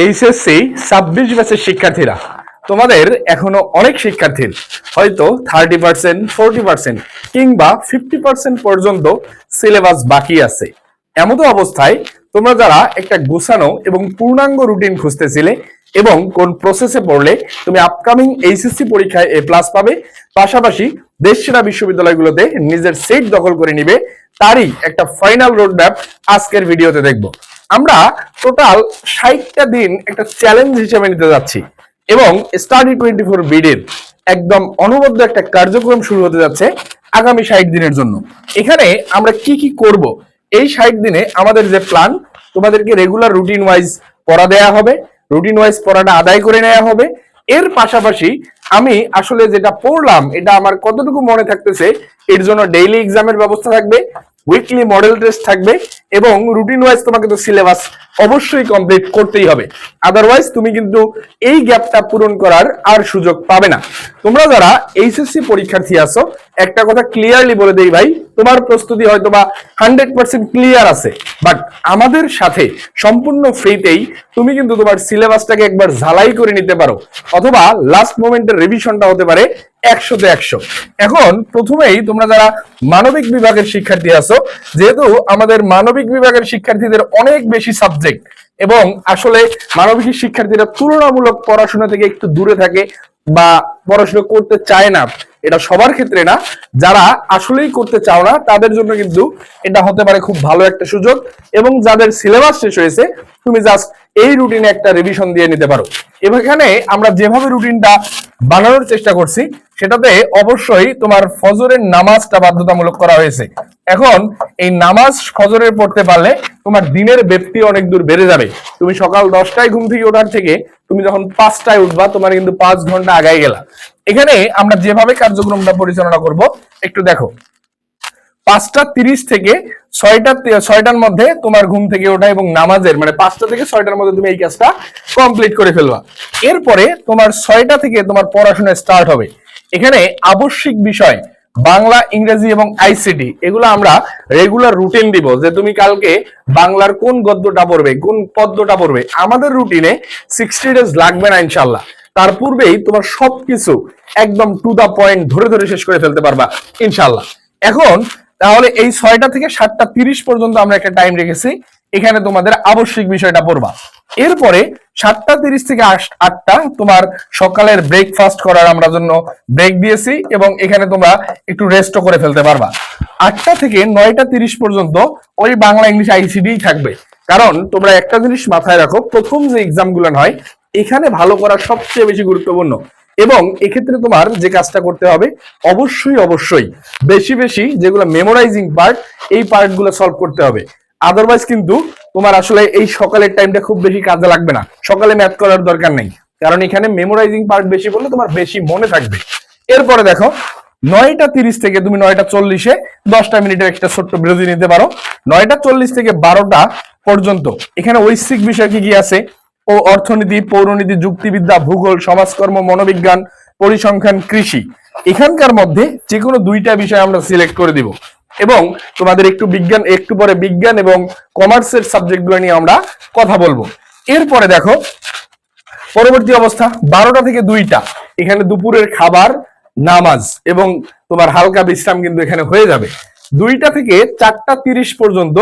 HSC 26 ব্যাচের শিক্ষার্থীরা, তোমাদের এখনো অনেক শিক্ষার্থীর হয়তো 30%, 40% কিংবা 50% পর্যন্ত সিলেবাস বাকি আছে। এমতো অবস্থায় তোমরা যারা একটা গোছানো এবং পূর্ণাঙ্গ রুটিন খুঁজতেছিলে এবং কোন প্রসেসে পড়লে তুমি আপকামিং এইচএসসি পরীক্ষায় এ প্লাস পাবে, পাশাপাশি দেশসেরা বিশ্ববিদ্যালয়গুলোতে নিজের সিট দখল করে নিবে, তারই একটা ফাইনাল রোড ম্যাপ আজকের ভিডিওতে দেখব। আমরা টোটাল 60টা দিন একটা চ্যালেঞ্জ হিসেবে নিতে যাচ্ছি এবং স্টাডি 24 বিডির একদম অনবদ্য একটা কার্যক্রম শুরু হতে যাচ্ছে আগামী 60 দিনের জন্য। এখানে আমরা কি কি করব, এই 60 দিনে আমাদের যে প্ল্যান, তোমাদেরকে রেগুলার রুটিন ওয়াইজ পড়া দেয়া হবে, রুটিন ওয়াইজ পড়াটা আদায় করে নেওয়া হবে। এর পাশাপাশি আমি আসলে যেটা পড়লাম এটা আমার কতটুকু মনে থাকতেছে এর জন্য ডেইলি এক্সামের ব্যবস্থা থাকবে, উইকলি মডেল টেস্ট থাকবে এবং রুটিন ওয়াইজ তোমাকে তো সিলেবাস অবশ্যই কমপ্লিট করতেই হবে, আদারওয়াইজ তুমি কিন্তু এই গ্যাপটা পূরণ করার আর সুযোগ পাবে না। তোমরা যারা এইচএসসি পরীক্ষার্থী আছো, একটা কথা ক্লিয়ারলি বলে দেই ভাই, তোমার প্রস্তুতি হয়তো বা 100% ক্লিয়ার আছে, বাট আমাদের সাথে সম্পূর্ণ ফ্রিতেই তুমি কিন্তু তোমার সিলেবাসটাকে একবার ঝালাই করে নিতে পারো, অথবা লাস্ট মোমেন্টের রিভিশনটা হতে পারে 100-তে 100। এখন প্রথমেই তোমরা যারা মানবিক বিভাগের শিক্ষার্থী আছো, যেহেতু আমাদের মানবিক বিভাগের শিক্ষার্থীদের অনেক বেশি সাবজেক্ট এবং আসলে মানবিক শিক্ষার্থীরা তুলনামূলক পড়াশোনা থেকে একটু দূরে থাকে বা পড়াশোনা করতে চায় না, এটা সবার ক্ষেত্রে না, যারা আসলেই করতে চাও না তাদের জন্য কিন্তু এটা হতে পারে খুব ভালো একটা সুযোগ। এবং যাদের সিলেবাস শেষ হয়েছে, তুমি জাস্ট এই রুটিনে একটা রিভিশন দিয়ে নিতে পারো। এখানে আমরা যেভাবে রুটিনটা বানানোর চেষ্টা করছি সেটাতে অবশ্যই তোমার ফজরের নামাজটা বাধ্যতামূলক করা হয়েছে। এখন এই নামাজ ফজরের পড়তে পারলে তোমার দিনের ব্যাপ্তি অনেক দূর বেড়ে যাবে। তুমি সকাল 10টায় ঘুম থেকে ওঠার থেকে তুমি যখন 5টায় উঠবা, তোমার কিন্তু 5 ঘন্টা আগায় গেলা। এখানে আমরা যেভাবে কার্যক্রমটা পরিচালনা করব একটু দেখো। 5:30 থেকে 6টার মধ্যে তোমার ঘুম থেকে ওঠা এবং নামাজের মানে 5টা থেকে 6টার মধ্যে তুমি এই কাজটা কমপ্লিট করে ফেলবা। এরপরে তোমার 6টা থেকে তোমার পড়াশোনা স্টার্ট হবে। এখানে আবশ্যিক বিষয় বাংলা, ইংরেজি এবং আইসিটি, এগুলো আমরা রেগুলার রুটিন দিব যে তুমি কালকে বাংলার কোন গদ্যটা পড়বে, কোন পদ্যটা পড়বে। আমাদের রুটিনে 60 ডেজ লাগবে না ইনশাল্লাহ, তার পূর্বেই তোমার সবকিছু একদম টু দা পয়েন্ট ধরে ধরে শেষ করে ফেলতে পারবা ইনশাল্লাহ। এখন তাহলে এই 6টা থেকে 7:30 পর্যন্ত আমরা একটা টাইম রেখেছি, এখানে তোমাদের আবশ্যিক বিষয়টা পড়বা। এরপরে 7:30 থেকে 8টা তোমার সকালের ব্রেকফাস্ট করার আমরা জন্য ব্রেক দিয়েছি এবং এখানে তোমরা একটু রেস্টও করে ফেলতে পারবা। 8টা থেকে 9:30 পর্যন্ত ওই বাংলা, ইংলিশ, আইসিডি থাকবে। কারণ তোমরা একটা জিনিস মাথায় রাখো, প্রথম যে এক্সাম গুলো হয় এখানে ভালো করা সবচেয়ে বেশি গুরুত্বপূর্ণ এবং এক্ষেত্রে তোমার যে কাজটা করতে হবে অবশ্যই বেশি বেশি যেগুলো মেমোরাইজিং পার্ট, এই পার্টগুলো সলভ করতে হবে। আদারওয়াইজ কিন্তু তোমার আসলে এই সকালের টাইমটা খুব বেশি কাজে লাগবে না, সকালে ম্যাথ করার দরকার নেই, কারণ এখানে মেমোরাইজিং পার্ট বেশি বললে তোমার বেশি মনে থাকবে। এরপরে দেখো 9:30 থেকে তুমি 9:40-এ 10টা মিনিটের একটা ছোট্ট বিরতি নিতে পারো। 9:40 থেকে 12টা পর্যন্ত এখানে ঐচ্ছিক বিষয় কি কি আছে, ও অর্থনীতি, পৌরনীতি, যুক্তিবিদ্যা, ভূগোল, সমাজকর্ম, মনোবিজ্ঞান, পরিসংখ্যান, কৃষি, এখানকার মধ্যে যে কোনো 2টা বিষয় আমরা সিলেক্ট করে দিব এবং তোমাদের একটু বিজ্ঞান, একটু পরে বিজ্ঞান এবং কমার্সের সাবজেক্টগুলো নিয়ে আমরা কথা বলবো। এরপরে দেখো পরবর্তী অবস্থা 12টা থেকে 2টা, এখানে দুপুরের খাবার, নামাজ এবং তোমার হালকা বিশ্রাম কিন্তু এখানে হয়ে যাবে। 2টা থেকে 4:30 পর্যন্ত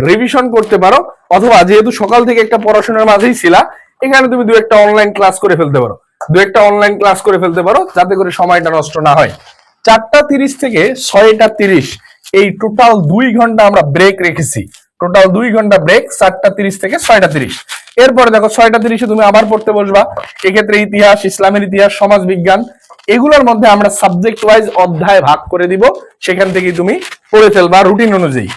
রিভিশন করতে পারো, অথবা যেহেতু সকাল থেকে একটা পড়াশোনার মাঝেই ছিলা, এখানে তুমি 2-1টা অনলাইন ক্লাস করে ফেলতে পারো, 2-1টা অনলাইন ক্লাস করে ফেলতে পারো যাতে করে সময়টা নষ্ট না হয়। 4:30 থেকে 6:30 এই টোটাল 2 ঘন্টা আমরা ব্রেক রেখেছি, টোটাল 2 ঘন্টা ব্রেক 4:30 থেকে 6:30। এরপরে দেখো 6:30-এ তুমি আবার পড়তে বসবা, এক্ষেত্রে ইতিহাস, ইসলামের ইতিহাস, সমাজ বিজ্ঞান, এগুলোর মধ্যে আমরা সাবজেক্ট ওয়াইজ অধ্যায় ভাগ করে দিব, সেখান থেকে তুমি পড়ে ফেলবা রুটিন অনুযায়ী।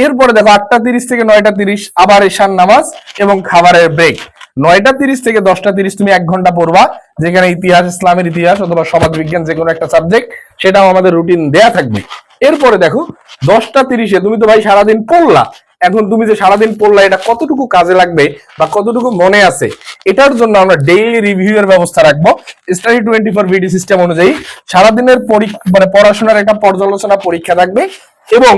এরপরে দেখো 8:30 থেকে 9:30 আবার ঈশান নামাজ এবং খাবারের ব্রেক। 9:30 থেকে 10:30 তুমি 1 ঘন্টা পড়বা, যেখানে ইতিহাস, ইসলামের ইতিহাস অথবা সমাজ বিজ্ঞান যে কোনো একটা সাবজেক্ট, সেটাও আমাদের রুটিন দেয়া থাকবে। এরপরে দেখো 10:30-এ তুমি তো ভাই সারাদিন পড়লা, এখন তুমি যে সারাদিন পড়লা এটা কতটুকু কাজে লাগবে বা কতটুকু মনে আছে, এটার জন্য আমরা ডেইলি রিভিউ এর ব্যবস্থা রাখবো। স্টাডি 24 বিডি সিস্টেম অনুযায়ী সারাদিনের মানে পড়াশোনার একটা পর্যালোচনা পরীক্ষা থাকবে এবং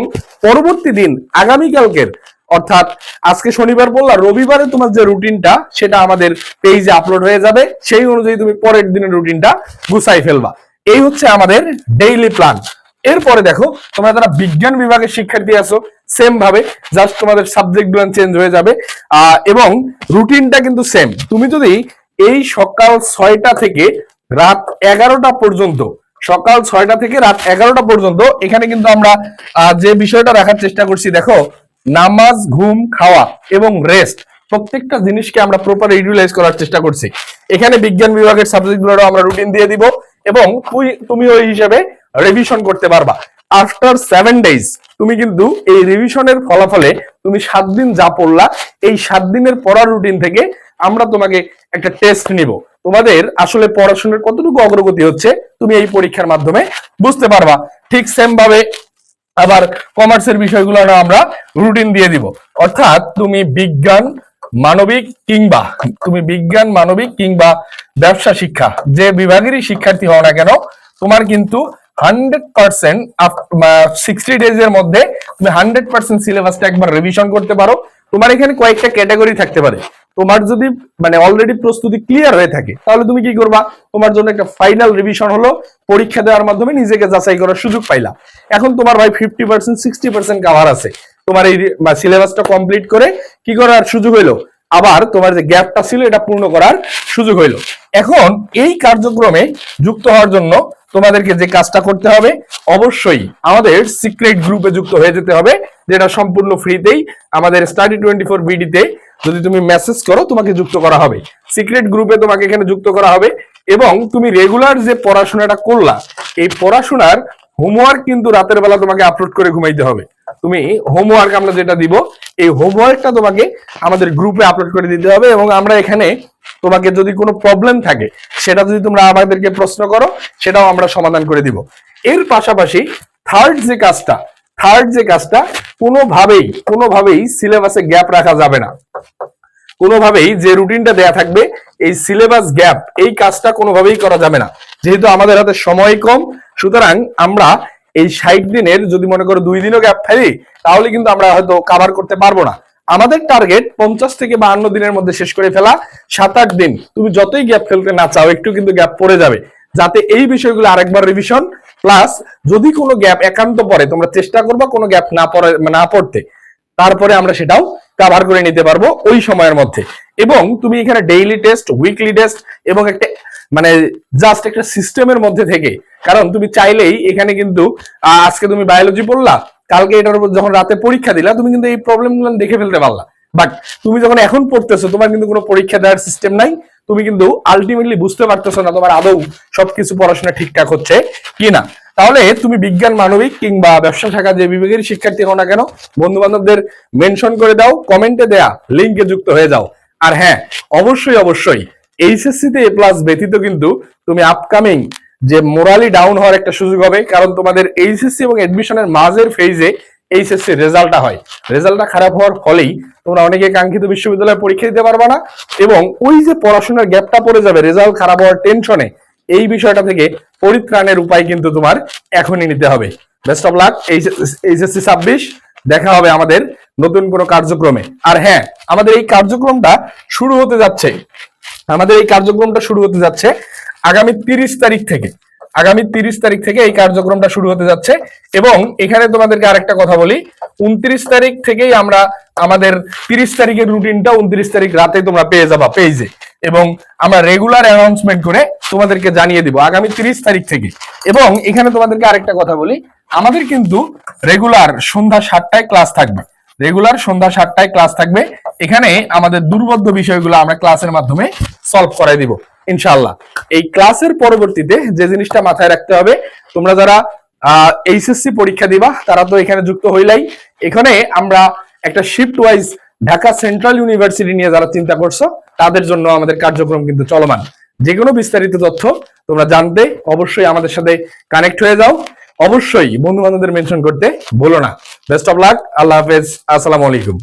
পরবর্তী দিন আগামীকালকের অর্থাৎ আজকে শনিবার পড়লা, রবিবারে তোমার যে রুটিনটা সেটা আমাদের পেজে আপলোড হয়ে যাবে, সেই অনুযায়ী তুমি পরের দিনের রুটিনটা গুছাই ফেলবা। এই হচ্ছে আমাদের ডেইলি প্ল্যান। এরপরে দেখো, তোমরা যারা বিজ্ঞান বিভাগের শিক্ষার্থী আছো, সেম ভাবে জাস্ট তোমাদের সাবজেক্ট গুলো চেঞ্জ হয়ে যাবে এবং রুটিনটা কিন্তু সেম। তুমি যদি এই সকাল 6টা থেকে রাত 11টা পর্যন্ত, সকাল 6টা থেকে রাত 11টা পর্যন্ত এখানে কিন্তু আমরা যে বিষয়টা রাখার চেষ্টা করছি, দেখো নামাজ, ঘুম, খাওয়া এবং রেস্ট, প্রত্যেকটা জিনিসকে আমরা প্রপার ইউটিলাইজ করার চেষ্টা করছি। এখানে বিজ্ঞান বিভাগের সাবজেক্টগুলো আমরা রুটিন দিয়ে দিব এবং তুমি ওই হিসাবে রিভিশন করতে পারবা। আফটার 7 ডেজ তুমি কিন্তু এই রিভিশনের ফলাফলে তুমি 7 দিন যা পড়লা, এই 7 দিনের পড়ার রুটিন থেকে আমরা তোমাকে একটা টেস্ট নিব। তোমাদের আসলে পড়াশোনার কতটুকু অগ্রগতি হচ্ছে তুমি এই পরীক্ষার মাধ্যমে বুঝতে পারবা। ঠিক সেম ভাবে আবার কমার্সের বিষয়গুলো আমরা রুটিন দিয়ে দিব। অর্থাৎ তুমি বিজ্ঞান মানবিক কিংবা ব্যবসা শিক্ষা যে বিভাগেরই শিক্ষার্থী হও না কেন, তোমার কিন্তু 100% 60 ডেজ এর মধ্যে তুমি 100% সিলেবাসটা একবার রিভিশন করতে পারো। তোমার এখানে কয়েকটা ক্যাটাগরি থাকতে পারে। তোমার যদি মানে অলরেডি প্রস্তুতি ক্লিয়ার হয়ে থাকে, তাহলে তুমি কি করবা, তোমার জন্য একটা ফাইনাল রিভিশন হলো, পরীক্ষা দেওয়ার মাধ্যমে নিজেকে যাচাই করার সুযোগ পাইলা। এখন তোমার ভাই 50% 60% কভার আছে, তোমার এই সিলেবাসটা কমপ্লিট করে কি করার সুযোগ হইলো, আবার তোমার যে গ্যাপটা ছিল এটা পূর্ণ করার সুযোগ হইলো। এখন এই কার্যক্রমে যুক্ত হওয়ার জন্য তোমাদেরকে যে কাজটা করতে হবে, অবশ্যই আমাদের সিক্রেট গ্রুপে যুক্ত হয়ে যেতে হবে, যেটা সম্পূর্ণ ফ্রিতেই আমাদের স্টাডি 24 বিডিতে যদি তুমি মেসেজ করো তোমাকে যুক্ত করা হবে। সিক্রেট গ্রুপে তোমাকে এখানে যুক্ত করা হবে এবং তুমি রেগুলার যে পড়াশোনাটা করলা, এই পড়াশোনার হোমওয়ার্ক কিন্তু রাতের বেলা তোমাকে আপলোড করে ঘুমাইতে হবে। তুমি হোমওয়ার্ক আমরা যেটা দিব, এই হোমওয়ার্কটা তোমাকে আমাদের গ্রুপে আপলোড করে দিতে হবে এবং আমরা এখানে তোমাকে যদি কোনো প্রবলেম থাকে সেটা যদি তোমরা আমাদেরকে প্রশ্ন করো, সেটাও আমরা সমাধান করে দিব। এর পাশাপাশি থার্ড যে কাজটা কোনোভাবেই সিলেবাসে গ্যাপ রাখা যাবে না। কোনোভাবেই যে রুটিনটা দেয়া থাকবে, এই সিলেবাস গ্যাপ, এই কাজটা কোনোভাবেই করা যাবে না। যেহেতু আমাদের হাতে সময় কম, সুতরাং আমরা এই 60 দিনের যদি মনে করো 2 দিনও গ্যাপ ফেলি, তাহলে কিন্তু আমরা হয়তো কভার করতে পারবো না। আমাদের টার্গেট 50 থেকে 52 দিনের মধ্যে শেষ করে ফেলা। 7-8 দিন তুমি যতই গ্যাপ ফেলতে না চাও, একটু কিন্তু গ্যাপ পড়ে যাবে, যাতে এই বিষয়গুলো আরেকবার রিভিশন, প্লাস যদি কোনো গ্যাপ একান্ত পড়ে তোমরা চেষ্টা করবা কোনো গ্যাপ না পড়তে, তারপরে আমরা সেটাও কভার করে নিতে পারবো ওই সময়ের মধ্যে। এবং তুমি এখানে ডেইলি টেস্ট, উইকলি টেস্ট এবং একটা মানে জাস্ট একটা সিস্টেমের মধ্যে থেকে, কারণ তুমি চাইলেই এখানে কিন্তু আজকে তুমি বায়োলজি পড়লা, কালকে এটার উপর যখন রাতে পরীক্ষা দিলা, তুমি কিন্তু এই প্রবলেমগুলো দেখে ফেলতে পারলা। বাট তুমি যখন এখন পড়তেছো, তোমার কিন্তু কোনো পরীক্ষা দেওয়ার সিস্টেম নাই, তুমি কিন্তু আলটিমেটলি বুঝতে পারতেছো না তোমার আদৌ সবকিছু পড়াশোনা ঠিকঠাক হচ্ছে কিনা। তাহলে তুমি বিজ্ঞান মানবিক কিংবা ব্যবসা শাখা যে বিভাগের শিক্ষার্থী হও না কেন, বন্ধু বান্ধবদের মেনশন করে দাও, কমেন্টে দেয়া লিঙ্কে যুক্ত হয়ে যাও। আর হ্যাঁ, অবশ্যই এইচএসসি তে A+ ব্যতীত কিন্তু তুমি আপকামিং যে মোরালি ডাউন হওয়ার একটা সুযোগ হবে, কারণ তোমাদের এইচএসসি এবং এডমিশনের মাঝের ফেজে এইচএসসি রেজাল্টটা হয়। রেজাল্টটা খারাপ হওয়ার ফলেই তোমরা অনেকে কাঙ্ক্ষিত বিশ্ববিদ্যালয়ে পরীক্ষা দিতে পারবা না এবং ওই যে পড়াশোনার গ্যাপটা পড়ে যাবে রেজাল্ট খারাপ হওয়ার টেনশনে, এই বিষয়টা থেকে পরিত্রাণের উপায় কিন্তু তোমার এখনই নিতে হবে। Best of luck HSC 26। দেখা হবে আমাদের নতুন কোনো কার্যক্রমে। আর হ্যাঁ, আমাদের এই কার্যক্রমটা শুরু হতে যাচ্ছে আগামী 30 তারিখ থেকে। এই কার্যক্রমটা শুরু হতে যাচ্ছে এবং এখানে তোমাদেরকে আরেকটা কথা বলি, 29 তারিখ থেকেই আমরা আমাদের 30 তারিখের রুটিনটা 29 তারিখ রাতে তোমরা পেয়ে যাবা পেজে, এবং আমরা রেগুলার অ্যানাউন্সমেন্ট করে তোমাদেরকে জানিয়ে দিব আগামী 30 তারিখ থেকে। এবং এখানে তোমাদেরকে আরেকটা কথা বলি, আমাদের কিন্তু রেগুলার সন্ধ্যা 7টায় ক্লাস থাকবে। এখানে আমাদের দুর্বোধ্য বিষয়গুলো আমরা ক্লাসের মাধ্যমে সলভ করাই দিব ইনশাআল্লাহ। এই ক্লাসের পরবর্তীতে যে জিনিসটা মাথায় রাখতে হবে, তোমরা যারা এইচএসসি পরীক্ষা দিবা তারা তো এখানে যুক্ত হইলাই। এখানে আমরা একটা shift wise Dhaka central university নিয়ে যারা চিন্তা করছো, তাদের জন্য আমাদের কার্যক্রম কিন্তু চলমান। যে কোনো বিস্তারিত তথ্য তোমরা জানতে অবশ্যই আমাদের সাথে কানেক্ট হয়ে যাও। অবশ্যই বন্ধু বান্ধবদের মেনশন করতে ভুলো না। বেস্ট অফ লাক, আল্লাহ হাফেজ, আসসালামু আলাইকুম।